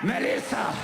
Melissa,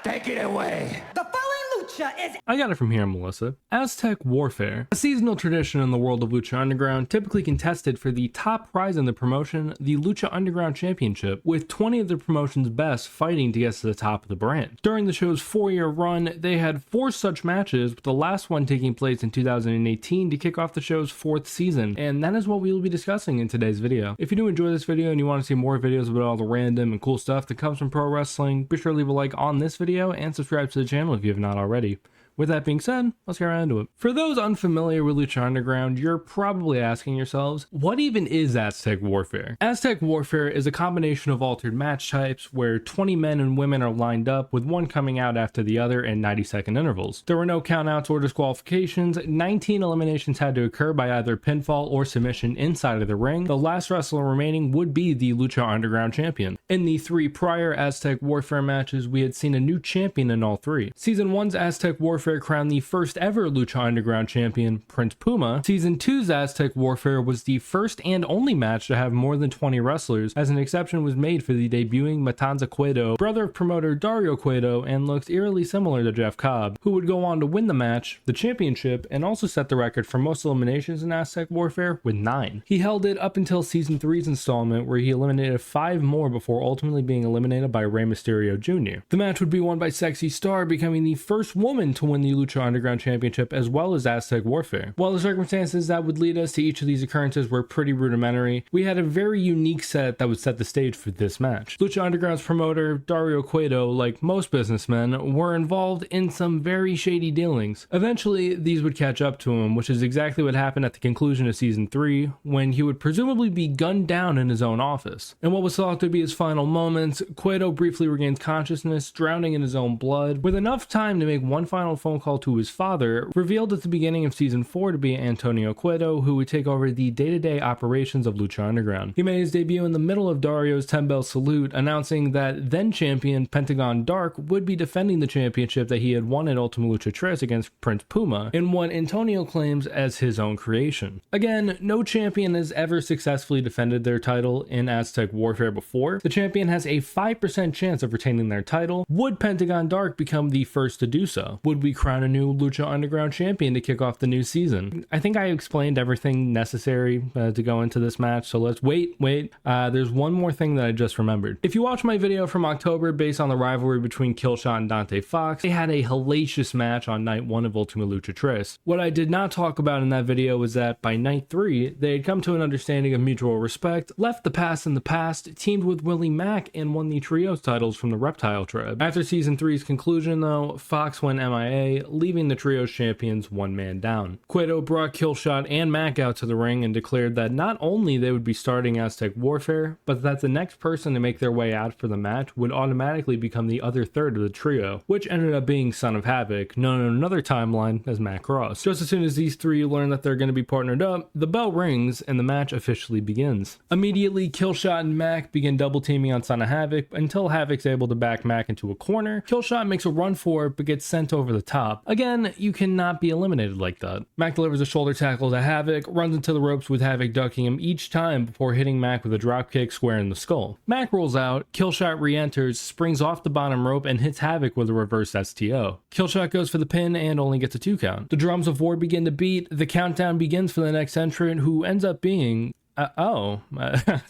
take it away. The following lucha is... I got it from here, Melissa. Aztec Warfare, a seasonal tradition in the world of Lucha Underground, typically contested for the top prize in the promotion, the Lucha Underground Championship, with 20 of the promotion's best fighting to get to the top of the brand. During the show's 4-year run, they had 4 such matches, with the last one taking place in 2018 to kick off the show's 4th season, and that is what we will be discussing in today's video. If you do enjoy this video and you want to see more videos about all the random and cool stuff that comes from pro wrestling, be sure to leave a like on this video and subscribe to the channel if you have not already. With that being said, let's get right into it. For those unfamiliar with Lucha Underground, you're probably asking yourselves, what even is Aztec Warfare? Aztec Warfare is a combination of altered match types where 20 men and women are lined up with one coming out after the other in 90-second intervals. There were no countouts or disqualifications. 19 eliminations had to occur by either pinfall or submission inside of the ring. The last wrestler remaining would be the Lucha Underground champion. In the 3 prior Aztec Warfare matches, we had seen a new champion in all 3. Season 1's Aztec Warfare crowned the first ever Lucha Underground champion, Prince Puma. Season 2's Aztec Warfare was the first and only match to have more than 20 wrestlers, as an exception was made for the debuting Matanza Cueto, brother of promoter Dario Cueto, and looks eerily similar to Jeff Cobb, who would go on to win the match, the championship, and also set the record for most eliminations in Aztec Warfare with 9. He held it up until Season 3's installment, where he eliminated 5 more before ultimately being eliminated by Rey Mysterio Jr. The match would be won by Sexy Star, becoming the first woman to win the Lucha Underground Championship as well as Aztec Warfare. While the circumstances that would lead us to each of these occurrences were pretty rudimentary, we had a very unique set that would set the stage for this match. Lucha Underground's promoter, Dario Cueto, like most businessmen, were involved in some very shady dealings. Eventually, these would catch up to him, which is exactly what happened at the conclusion of Season 3, when he would presumably be gunned down in his own office. In what was thought to be his final moments, Cueto briefly regains consciousness, drowning in his own blood, with enough time to make one final phone call to his father, revealed at the beginning of Season 4 to be Antonio Cueto, who would take over the day-to-day operations of Lucha Underground. He made his debut in the middle of Dario's 10-bell salute, announcing that then-champion Pentagon Dark would be defending the championship that he had won at Ultima Lucha Tres against Prince Puma, in what Antonio claims as his own creation. Again, no champion has ever successfully defended their title in Aztec Warfare before. The champion has a 5% chance of retaining their title. Would Pentagon Dark become the first to do so? Would we crown a new Lucha Underground champion to kick off the new season? I think I explained everything necessary to go into this match, so let's wait. There's one more thing that I just remembered. If you watch my video from October based on the rivalry between Killshot and Dante Fox, they had a hellacious match on night 1 of Ultima Lucha Tres. What I did not talk about in that video was that by night 3, they had come to an understanding of mutual respect, left the past in the past, teamed with Willie Mack, and won the trios titles from the Reptile Tribe. After Season 3's conclusion though, Fox went MIA, leaving the trios champions one man down. Cueto brought Killshot and Mack out to the ring and declared that not only they would be starting Aztec Warfare, but that the next person to make their way out for the match would automatically become the other third of the trio, which ended up being Son of Havoc, known in another timeline as Matt Cross. Just as soon as these 3 learn that they're going to be partnered up, the bell rings and the match officially begins. Immediately, Killshot and Mack begin double teaming on Son of Havoc until Havoc's able to back Mack into a corner. Killshot makes a run for it but gets sent over the top. Again, you cannot be eliminated like that. Mack delivers a shoulder tackle to Havoc, runs into the ropes with Havoc ducking him each time before hitting Mack with a dropkick square in the skull. Mack rolls out, Killshot re-enters, springs off the bottom rope and hits Havoc with a reverse STO. Killshot goes for the pin and only gets a 2 count. The drums of war begin to beat, the countdown begins for the next entrant, who ends up being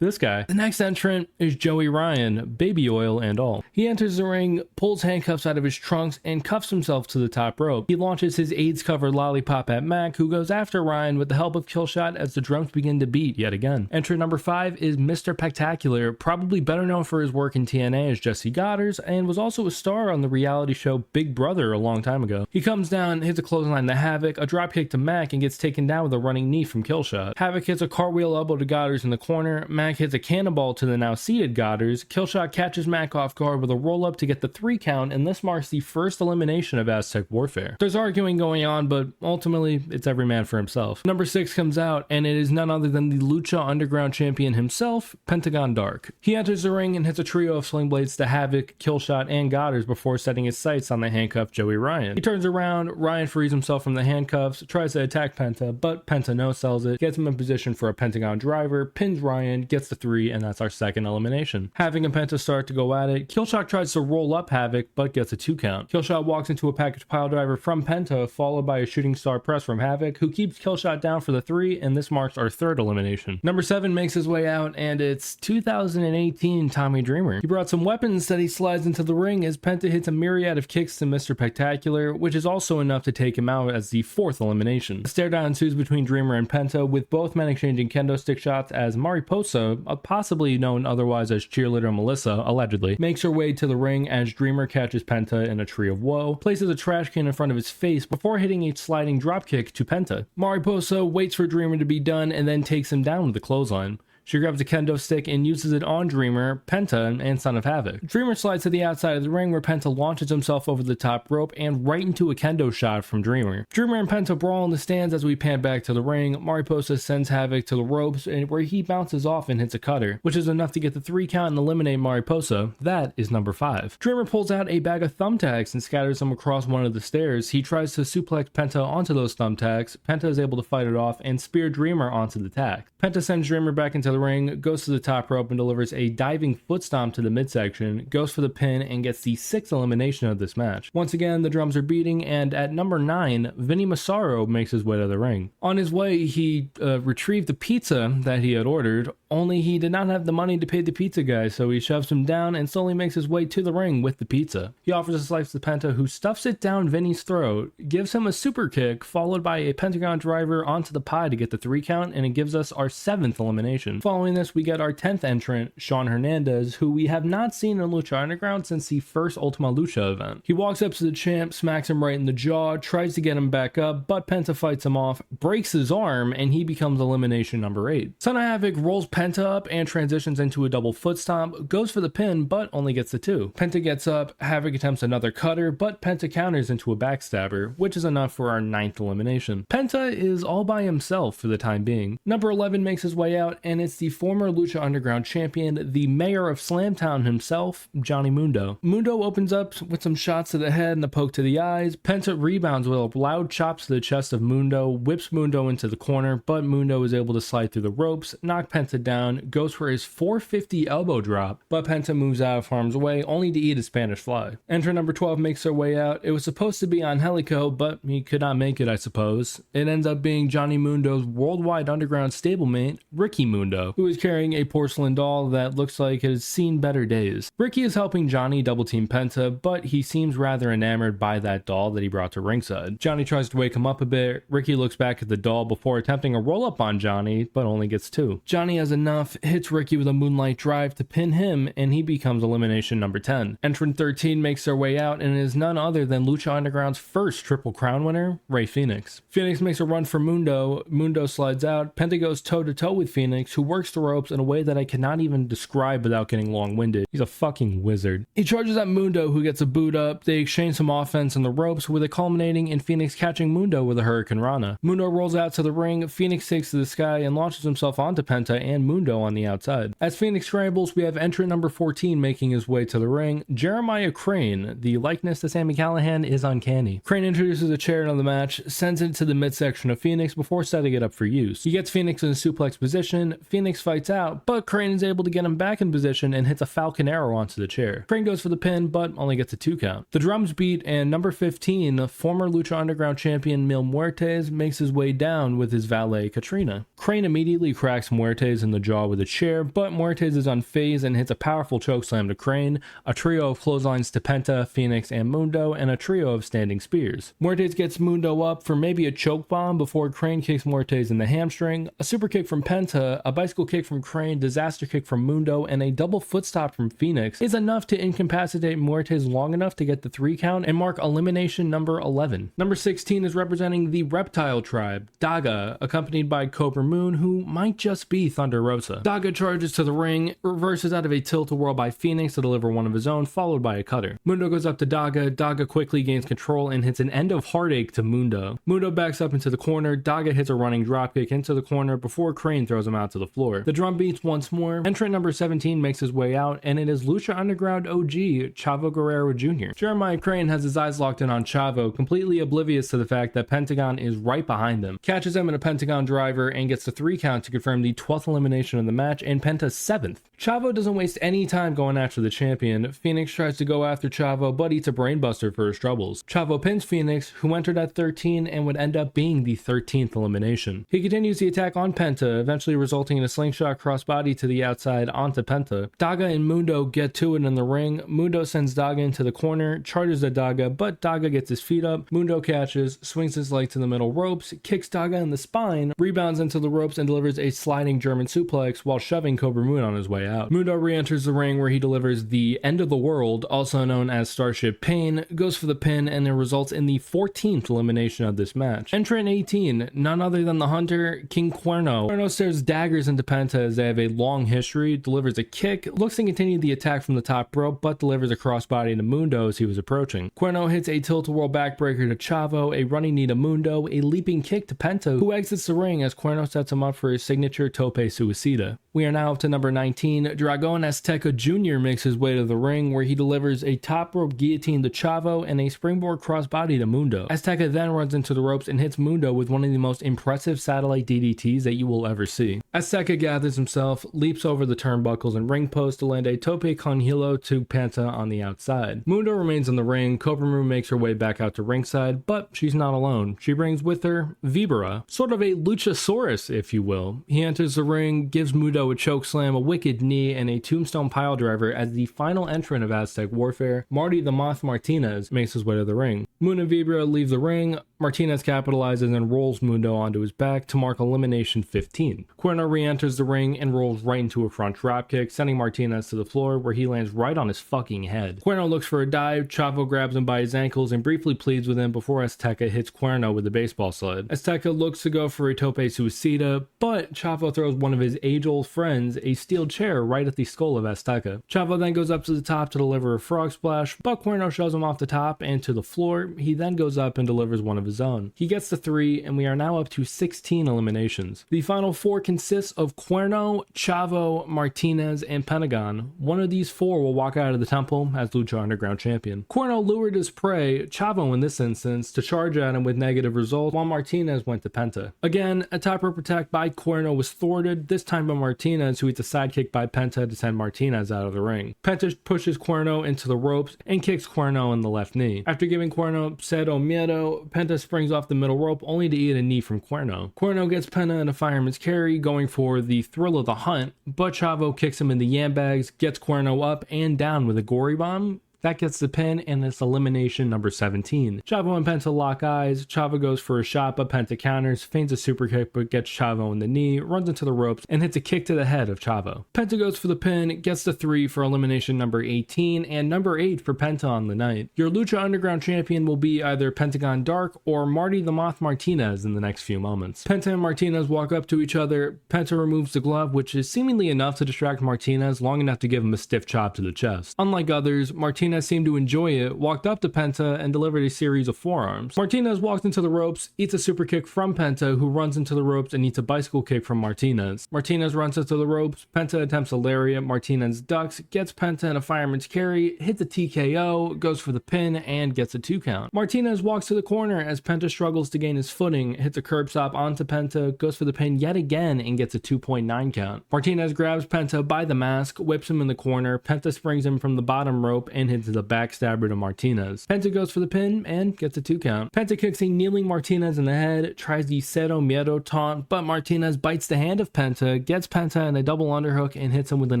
this guy. The next entrant is Joey Ryan, baby oil and all. He enters the ring, pulls handcuffs out of his trunks, and cuffs himself to the top rope. He launches his AIDS-covered lollipop at Mack, who goes after Ryan with the help of Killshot as the drums begin to beat yet again. Entrant number 5 is Mr. Pectacular, probably better known for his work in TNA as Jesse Goddard, and was also a star on the reality show Big Brother a long time ago. He comes down, hits a clothesline to Havoc, a dropkick to Mack, and gets taken down with a running knee from Killshot. Havoc hits a cartwheel elbow to Goddard in the corner. Mack hits a cannonball to the now seated Goddard. Killshot catches Mack off guard with a roll up to get the 3 count, and this marks the first elimination of Aztec Warfare. There's arguing going on, but ultimately it's every man for himself. Number 6 comes out, and it is none other than the Lucha Underground champion himself, Pentagon Dark. He enters the ring and hits a trio of sling blades to Havoc, Killshot, and Goddard before setting his sights on the handcuffed Joey Ryan. He turns around, Ryan frees himself from the handcuffs, tries to attack Penta, but Penta no-sells it, gets him in position for a Pentagon Pentagon driver, pins Ryan, gets the 3, and that's our second elimination. Havoc and Penta start to go at it. Killshot tries to roll up Havoc, but gets a 2 count. Killshot walks into a package piledriver from Penta, followed by a shooting star press from Havoc, who keeps Killshot down for the 3, and this marks our third elimination. Number 7 makes his way out, and it's 2018 Tommy Dreamer. He brought some weapons that he slides into the ring as Penta hits a myriad of kicks to Mr. Spectacular, which is also enough to take him out as the 4th elimination. A stare down ensues between Dreamer and Penta, with both men exchanging kendo stick shots as Mariposa, possibly known otherwise as Cheerleader Melissa, allegedly, makes her way to the ring as Dreamer catches Penta in a tree of woe, places a trash can in front of his face before hitting a sliding dropkick to Penta. Mariposa waits for Dreamer to be done and then takes him down with a clothesline. She grabs a kendo stick and uses it on Dreamer, Penta, and Son of Havoc. Dreamer slides to the outside of the ring where Penta launches himself over the top rope and right into a kendo shot from Dreamer. Dreamer and Penta brawl in the stands as we pan back to the ring. Mariposa sends Havoc to the ropes where he bounces off and hits a cutter, which is enough to get the 3 count and eliminate Mariposa. That is number 5. Dreamer pulls out a bag of thumbtacks and scatters them across one of the stairs. He tries to suplex Penta onto those thumbtacks. Penta is able to fight it off and spear Dreamer onto the tack. Penta sends Dreamer back into the ring, goes to the top rope and delivers a diving foot stomp to the midsection, goes for the pin and gets the 6th elimination of this match. Once again, the drums are beating, and at number 9, Vinny Massaro makes his way to the ring. On his way, he retrieved the pizza that he had ordered, only he did not have the money to pay the pizza guy, so he shoves him down and slowly makes his way to the ring with the pizza. He offers a slice to Penta, who stuffs it down Vinny's throat, gives him a super kick, followed by a Pentagon driver onto the pie to get the 3 count, and it gives us our 7th elimination. Following this, we get our 10th entrant, Sean Hernandez, who we have not seen in Lucha Underground since the first Ultima Lucha event. He walks up to the champ, smacks him right in the jaw, tries to get him back up, but Penta fights him off, breaks his arm, and he becomes elimination number 8. Son of Havoc rolls Penta up and transitions into a double foot stomp, goes for the pin, but only gets the 2. Penta gets up, Havoc attempts another cutter, but Penta counters into a backstabber, which is enough for our 9th elimination. Penta is all by himself for the time being. Number 11 makes his way out, and it's the former Lucha Underground champion, the mayor of Slamtown himself, Johnny Mundo. Mundo opens up with some shots to the head and a poke to the eyes. Penta rebounds with loud chops to the chest of Mundo, whips Mundo into the corner, but Mundo is able to slide through the ropes, knock Penta down, goes for his 450 elbow drop, but Penta moves out of harm's way, only to eat a Spanish fly. Entrant number 12 makes their way out. It was supposed to be Angelico, but he could not make it, I suppose. It ends up being Johnny Mundo's worldwide underground stablemate, Ricky Mundo, who is carrying a porcelain doll that looks like it has seen better days. Ricky is helping Johnny double team Penta, but he seems rather enamored by that doll that he brought to ringside. Johnny tries to wake him up a bit. Ricky looks back at the doll before attempting a roll up on Johnny, but only gets 2. Johnny has enough, hits Ricky with a moonlight drive to pin him, and he becomes elimination number 10. Entrant 13 makes their way out and is none other than Lucha Underground's first Triple Crown winner, Rey Fenix. Fenix makes a run for Mundo. Mundo slides out. Penta goes toe to toe with Fenix, who works the ropes in a way that I cannot even describe without getting long-winded. He's a fucking wizard. He charges at Mundo, who gets a boot up. They exchange some offense in the ropes, with it culminating in Fenix catching Mundo with a Hurricane Rana. Mundo rolls out to the ring. Fenix takes to the sky and launches himself onto Penta and Mundo on the outside. As Fenix scrambles, we have entrant number 14 making his way to the ring, Jeremiah Crane. The likeness to Sami Callihan is uncanny. Crane introduces a chair into the match, sends it to the midsection of Fenix before setting it up for use. He gets Fenix in a suplex position. Fenix fights out, but Crane is able to get him back in position and hits a Falcon Arrow onto the chair. Crane goes for the pin, but only gets a 2 count. The drums beat, and number 15, former Lucha Underground champion Mil Muertes, makes his way down with his valet Katrina. Crane immediately cracks Muertes in the jaw with a chair, but Muertes is unfazed and hits a powerful chokeslam to Crane, a trio of clotheslines to Penta, Fenix, and Mundo, and a trio of standing spears. Muertes gets Mundo up for maybe a choke bomb before Crane kicks Muertes in the hamstring, a super kick from Penta, a bicycle kick from Crane, disaster kick from Mundo, and a double foot stop from Fenix is enough to incapacitate Muertes long enough to get the 3 count and mark elimination number 11. Number 16 is representing the Reptile Tribe, Daga, accompanied by Cobra Moon, who might just be Thunder Rosa. Daga charges to the ring, reverses out of a tilt-a-whirl by Fenix to deliver one of his own, followed by a cutter. Mundo goes up to Daga. Daga quickly gains control and hits an end of heartache to Mundo. Mundo backs up into the corner. Daga hits a running dropkick into the corner before Crane throws him out to the floor. floor. The drum beats once more. Entrant number 17 makes his way out, and it is Lucha Underground OG, Chavo Guerrero Jr. Jeremiah Crane has his eyes locked in on Chavo, completely oblivious to the fact that Pentagon is right behind him. Catches him in a Pentagon driver and gets the 3 count to confirm the 12th elimination of the match and Penta's 7th. Chavo doesn't waste any time going after the champion. Phoenix tries to go after Chavo, but eats a brainbuster for his troubles. Chavo pins Phoenix, who entered at 13 and would end up being the 13th elimination. He continues the attack on Penta, eventually resulting in a slingshot crossbody to the outside onto Penta. Daga and Mundo get to it in the ring. Mundo sends Daga into the corner, charges at Daga, but Daga gets his feet up. Mundo catches, swings his leg to the middle ropes, kicks Daga in the spine, rebounds into the ropes and delivers a sliding German suplex while shoving Cobra Moon on his way out. Mundo re-enters the ring where he delivers the End of the World, also known as Starship Pain, goes for the pin, and it results in the 14th elimination of this match. Entrant 18, none other than the Hunter, King Cuerno. Cuerno stares daggers into Penta as they have a long history, delivers a kick, looks to continue the attack from the top rope, but delivers a crossbody to Mundo as he was approaching. Cuerno hits a tilt-a-whirl backbreaker to Chavo, a running knee to Mundo, a leaping kick to Penta, who exits the ring as Cuerno sets him up for his signature Tope Suicida. We are now up to number 19. Dragon Azteca Jr. makes his way to the ring where he delivers a top rope guillotine to Chavo and a springboard crossbody to Mundo. Azteca then runs into the ropes and hits Mundo with one of the most impressive satellite DDTs that you will ever see. Azteca gathers himself, leaps over the turnbuckles and ring post to land a Tope con Hilo to Penta on the outside. Mundo remains in the ring. Cobra Moon makes her way back out to ringside, but she's not alone. She brings with her Vibra, sort of a Luchasaurus, if you will. He enters the ring, gives Mundo a chokeslam, a wicked knee, and a tombstone piledriver as the final entrant of Aztec Warfare, Marty the Moth Martinez, makes his way to the ring. Moon and Vibra leave the ring. Martinez capitalizes and rolls Mundo onto his back to mark elimination 15. Cuerno re-enters the ring and rolls right into a front dropkick, sending Martinez to the floor where he lands right on his fucking head. Cuerno looks for a dive, Chavo grabs him by his ankles and briefly pleads with him before Azteca hits Cuerno with a baseball sled. Azteca looks to go for a Tope Suicida, but Chavo throws one of his age-old friends, a steel chair, right at the skull of Azteca. Chavo then goes up to the top to deliver a frog splash, but Cuerno shoves him off the top and to the floor. He then goes up and delivers one of his own. He gets the 3, and we are now up to 16 eliminations. The final 4 consists of Cuerno, Chavo, Martinez, and Pentagon. One of these 4 will walk out of the temple as Lucha Underground champion. Cuerno lured his prey, Chavo in this instance, to charge at him with negative results, while Martinez went to Penta. Again, a top rope attack by Cuerno was thwarted, this time by Martinez, who hits a sidekick by Penta to send Martinez out of the ring. Penta pushes Cuerno into the ropes and kicks Cuerno in the left knee. After giving Cuerno Cero Miedo, Penta springs off the middle rope only to eat a knee from Cuerno. Cuerno gets Penta in a fireman's carry, going for the thrill of the hunt, but Chavo kicks him in the yam bags, gets Cuerno up and down with a gory bomb. That gets the pin, and it's elimination number 17. Chavo and Penta lock eyes. Chavo goes for a shot, but Penta counters, feigns a super kick, but gets Chavo in the knee, runs into the ropes, and hits a kick to the head of Chavo. Penta goes for the pin, gets the 3 for elimination number 18, and number 8 for Penta on the night. Your Lucha Underground champion will be either Pentagon Dark or Marty the Moth Martinez in the next few moments. Penta and Martinez walk up to each other. Penta removes the glove, which is seemingly enough to distract Martinez, long enough to give him a stiff chop to the chest. Unlike others, Martinez seemed to enjoy it, walked up to Penta, and delivered a series of forearms. Martinez walked into the ropes, eats a super kick from Penta, who runs into the ropes and eats a bicycle kick from Martinez. Martinez runs into the ropes, Penta attempts a lariat, Martinez ducks, gets Penta in a fireman's carry, hits a TKO, goes for the pin, and gets a 2 count. Martinez walks to the corner as Penta struggles to gain his footing, hits a curb stop onto Penta, goes for the pin yet again, and gets a 2.9 count. Martinez grabs Penta by the mask, whips him in the corner, Penta springs him from the bottom rope and hits the backstabber to Martinez. Penta goes for the pin and gets a 2 count. Penta kicks a kneeling Martinez in the head, tries the Cero Miedo taunt, but Martinez bites the hand of Penta, gets Penta in a double underhook and hits him with an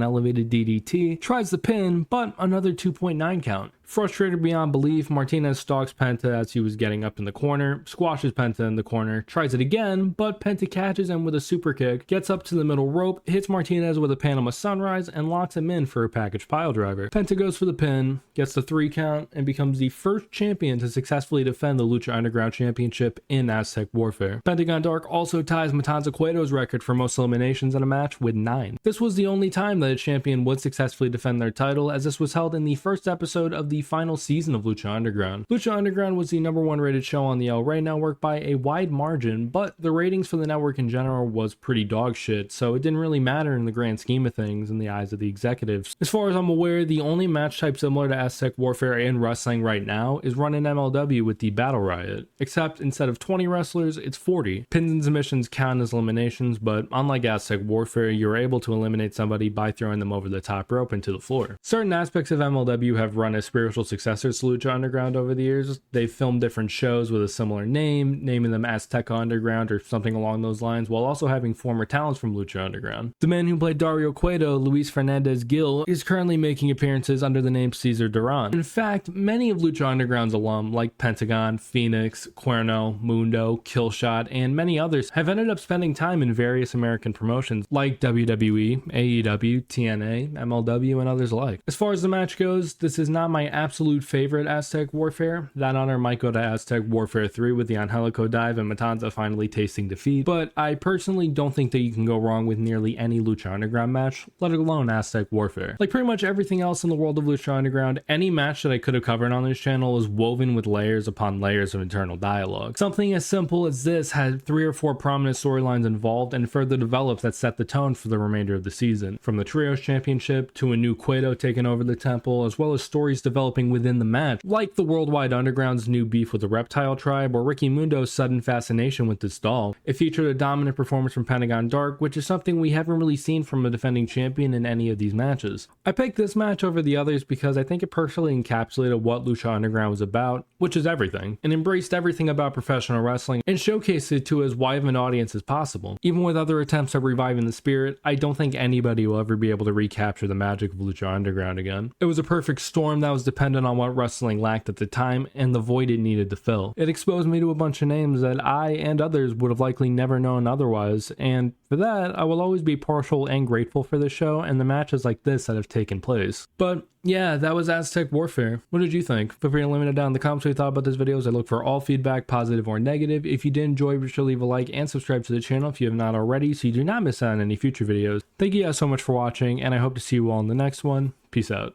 elevated DDT, tries the pin, but another 2.9 count. Frustrated beyond belief, Martinez stalks Penta as he was getting up in the corner, squashes Penta in the corner, tries it again, but Penta catches him with a super kick, gets up to the middle rope, hits Martinez with a Panama Sunrise, and locks him in for a package piledriver. Penta goes for the pin, gets the 3 count, and becomes the first champion to successfully defend the Lucha Underground Championship in Aztec Warfare. Pentagon Dark also ties Matanza Cueto's record for most eliminations in a match with 9. This was the only time that a champion would successfully defend their title, as this was held in the first episode of the the final season of Lucha Underground. Lucha Underground was the #1 rated show on the El Rey network by a wide margin, but the ratings for the network in general was pretty dog shit, so it didn't really matter in the grand scheme of things in the eyes of the executives. As far as I'm aware, the only match type similar to Aztec Warfare in wrestling right now is run in MLW with the Battle Riot, except instead of 20 wrestlers, it's 40. Pins and submissions count as eliminations, but unlike Aztec Warfare, you're able to eliminate somebody by throwing them over the top rope into the floor. Certain aspects of MLW have run as spiritual successors to Lucha Underground over the years. They've filmed different shows with a similar name, naming them Aztec Underground or something along those lines, while also having former talents from Lucha Underground. The man who played Dario Cueto, Luis Fernandez Gil, is currently making appearances under the name Cesar Duran. In fact, many of Lucha Underground's alum, like Pentagon, Phoenix, Cuerno, Mundo, Killshot, and many others, have ended up spending time in various American promotions like WWE, AEW, TNA, MLW, and others alike. As far as the match goes, this is not my absolute favorite Aztec Warfare. That honor might go to Aztec Warfare 3 with the Angelico dive and Matanza finally tasting defeat, but I personally don't think that you can go wrong with nearly any Lucha Underground match, let alone Aztec Warfare. Like pretty much everything else in the world of Lucha Underground, any match that I could have covered on this channel is woven with layers upon layers of internal dialogue. Something as simple as this had 3 or 4 prominent storylines involved and further developed that set the tone for the remainder of the season. From the Trios Championship to a new Cueto taking over the temple, as well as stories developing within the match, like the Worldwide Underground's new beef with the Reptile Tribe or Ricky Mundo's sudden fascination with this doll. It featured a dominant performance from Pentagon Dark, which is something we haven't really seen from a defending champion in any of these matches. I picked this match over the others because I think it perfectly encapsulated what Lucha Underground was about, which is everything, and embraced everything about professional wrestling and showcased it to as wide of an audience as possible. Even with other attempts at reviving the spirit, I don't think anybody will ever be able to recapture the magic of Lucha Underground again. It was a perfect storm that was dependent on what wrestling lacked at the time and the void it needed to fill. It exposed me to a bunch of names that I and others would have likely never known otherwise, and for that, I will always be partial and grateful for this show and the matches like this that have taken place. But yeah, that was Aztec Warfare. What did you think? Feel free to let me know down in the comments what you thought about this video, as I look for all feedback, positive or negative. If you did enjoy, be sure to leave a like and subscribe to the channel if you have not already, so you do not miss out on any future videos. Thank you guys so much for watching, and I hope to see you all in the next one. Peace out.